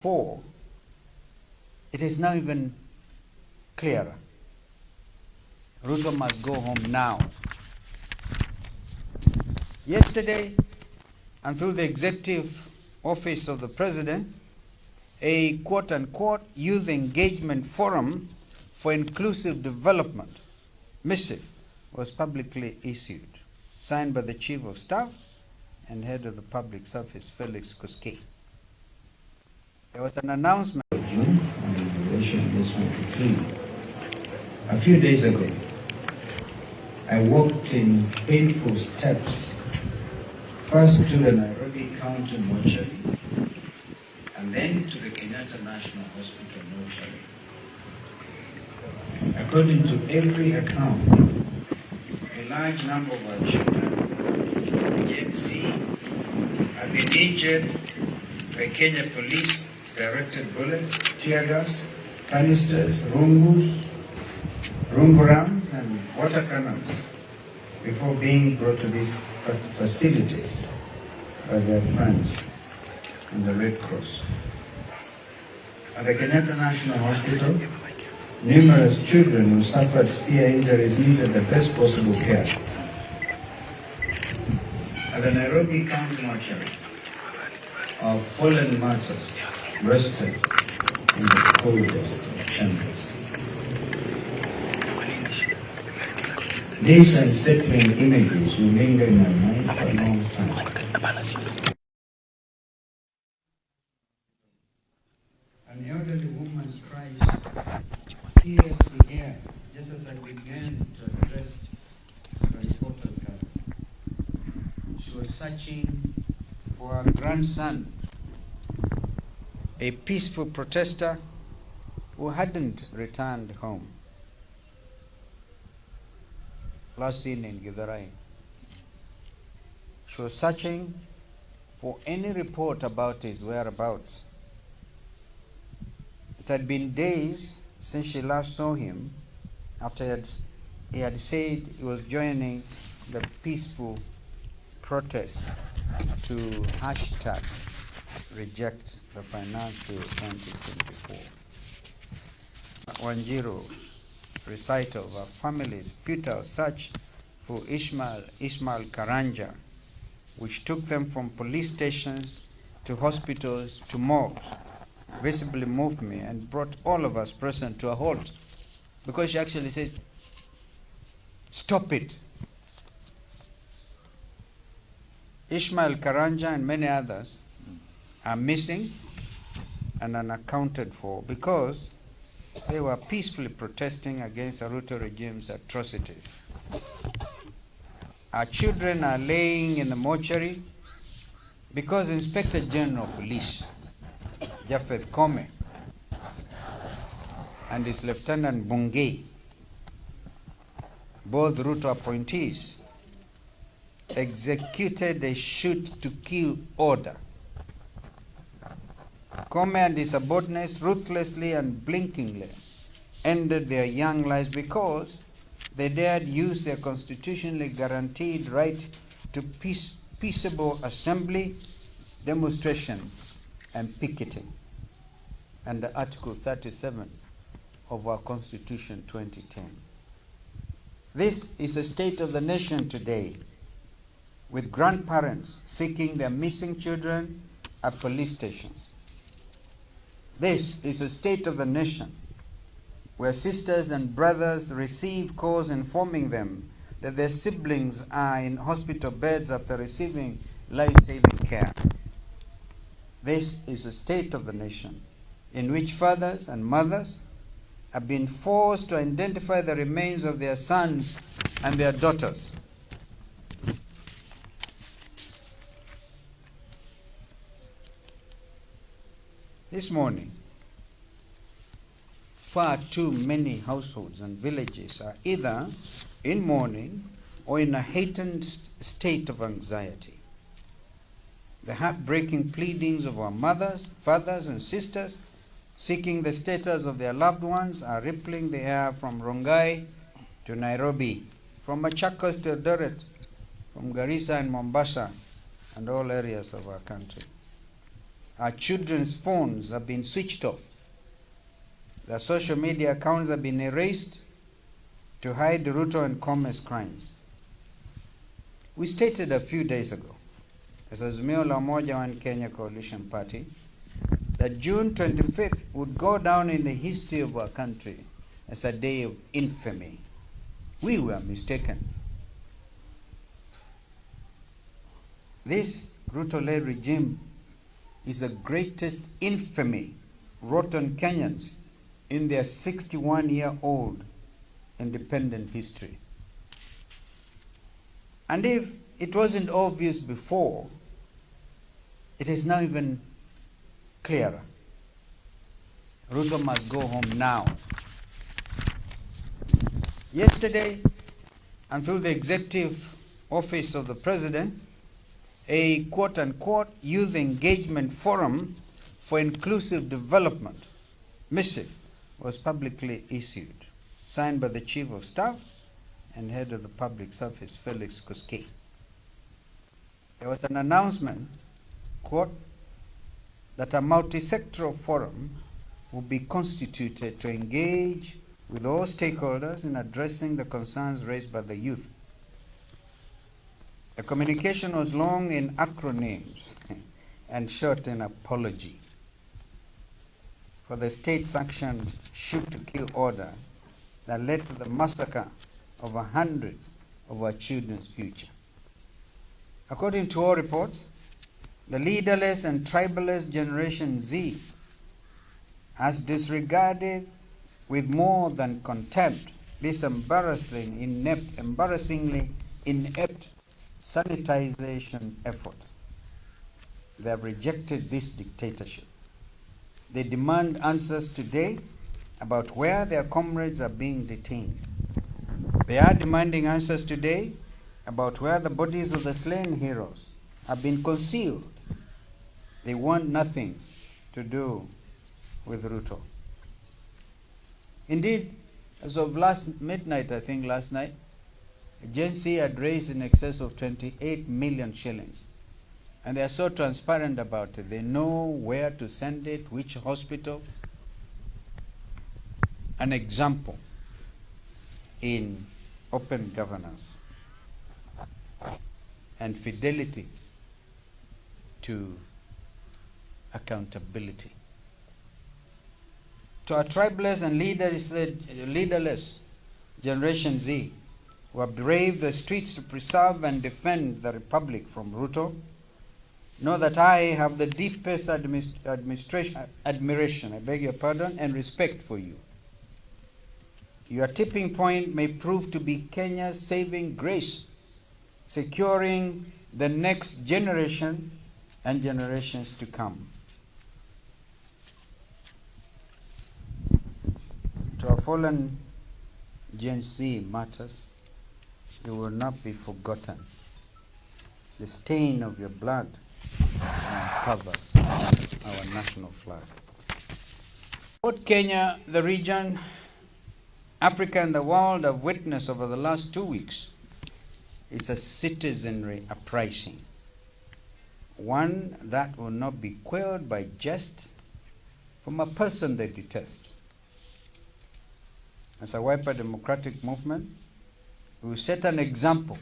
4, it is now even clearer. Ruto must go home now. Yesterday, and through the executive office of the president, a quote-unquote youth engagement forum for inclusive development missive was publicly issued, signed by the Chief of Staff and Head of the Public Service, Felix Koskei. There was an announcement of June on the duration of this 23. A few days ago, I walked in painful steps, first to the Nairobi County mortuary, and then to the Kenyatta National Hospital mortuary. According to every account, a large number of our children, Gen Z, have been injured by Kenya police directed bullets, tear gas, canisters, rungurams, and water cannons before being brought to these facilities by their friends and the Red Cross. At the Kenyatta National Hospital, numerous children who suffered severe injuries needed the best possible care. At the Nairobi County mortuary, our fallen martyrs rested in the coldest chambers. These unsettling images will linger in my mind for a long time. An elderly woman's cries pierced the air just as I began to address the reporter's gathering. She was searching for her grandson, a peaceful protester who hadn't returned home. Last seen in Githurai. She was searching for any report about his whereabouts. It had been days since she last saw him after he had said he was joining the peaceful protest to hashtag reject the finance bill 2024. Wanjiro's recital of our family's futile search for Ismail Karanja, which took them from police stations to hospitals to morgues, visibly moved me and brought all of us present to a halt, because she actually said, "Stop it." Ismail Karanja and many others are missing and unaccounted for because they were peacefully protesting against the Ruto regime's atrocities. Our children are laying in the mortuary because Inspector General of Police, Japhet Kome, and his Lieutenant Bunge, both Ruto appointees, executed a shoot-to-kill order. Kome and his subordinates ruthlessly and blinkingly ended their young lives because they dared use their constitutionally guaranteed right to peaceable assembly, demonstration, and picketing under Article 37 of our Constitution 2010. This is the state of the nation today, with grandparents seeking their missing children at police stations. This is the state of the nation, where sisters and brothers receive calls informing them that their siblings are in hospital beds after receiving life-saving care. This is the state of the nation, in which fathers and mothers have been forced to identify the remains of their sons and their daughters. This morning, far too many households and villages are either in mourning or in a heightened state of anxiety. The heartbreaking pleadings of our mothers, fathers, and sisters seeking the status of their loved ones are rippling the air from Rongai to Nairobi, from Machakos to Eldoret, from Garissa and Mombasa, and all areas of our country. Our children's phones have been switched off. Their social media accounts have been erased to hide Ruto and Kome's crimes. We stated a few days ago, as Azimio la Umoja One Kenya Coalition Party, that June 25th would go down in the history of our country as a day of infamy. We were mistaken. This Ruto-led regime is the greatest infamy wrought on Kenyans in their 61-year-old independent history. And if it wasn't obvious before, it is now even clearer. Ruto must go home now. Yesterday, and through the executive office of the president, a quote-unquote youth engagement forum for inclusive development missive was publicly issued, signed by the Chief of Staff and Head of the Public Service, Felix Koskei. There was an announcement, quote, that a multi-sectoral forum will be constituted to engage with all stakeholders in addressing the concerns raised by the youth. The communication was long in acronyms and short in apology for the state-sanctioned shoot-to-kill order that led to the massacre of hundreds of our children's future. According to all reports, the leaderless and tribalist Generation Z has disregarded with more than contempt this embarrassingly inept sanitization effort. They have rejected this dictatorship. They demand answers today about where their comrades are being detained. They are demanding answers today about where the bodies of the slain heroes have been concealed. They want nothing to do with Ruto. Indeed, as of last midnight, I think last night, Gen Z had raised in excess of 28 million shillings. And they are so transparent about it. They know where to send it, which hospital. An example in open governance and fidelity to accountability. To our tribeless and leaderless Generation Z, who have braved the streets to preserve and defend the Republic from Ruto, know that I have the deepest admiration, and respect for you. Your tipping point may prove to be Kenya's saving grace, securing the next generation and generations to come. To our fallen Gen Z martyrs, you will not be forgotten. The stain of your blood covers our national flag. What Kenya, the region, Africa and the world have witnessed over the last 2 weeks is a citizenry uprising. One that will not be quelled by jest from a person they detest. As a wiper democratic movement, we will set an example